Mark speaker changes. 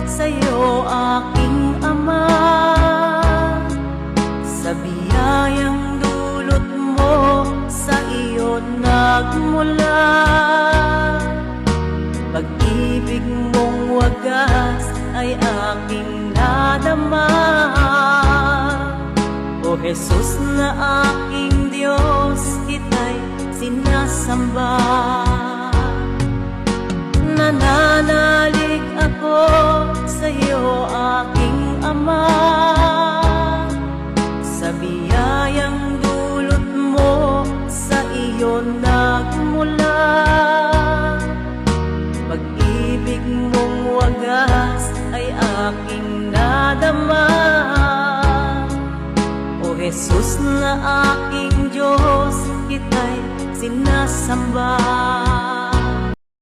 Speaker 1: sa'yo, aking Ama, sa biyayang dulot mo, sa iyo nagmula. Pag-ibig mong wagas ay aking nadama. O Jesus na aking Diyos, kita'y sinasamba. Nananalig ako sa'yo, aking Ama, sa biyayang dulot mo, sa iyo nagmula. Pag-ibig mong wagas ay aking nadama. O Jesus na aking Diyos, kita'y sinasamba.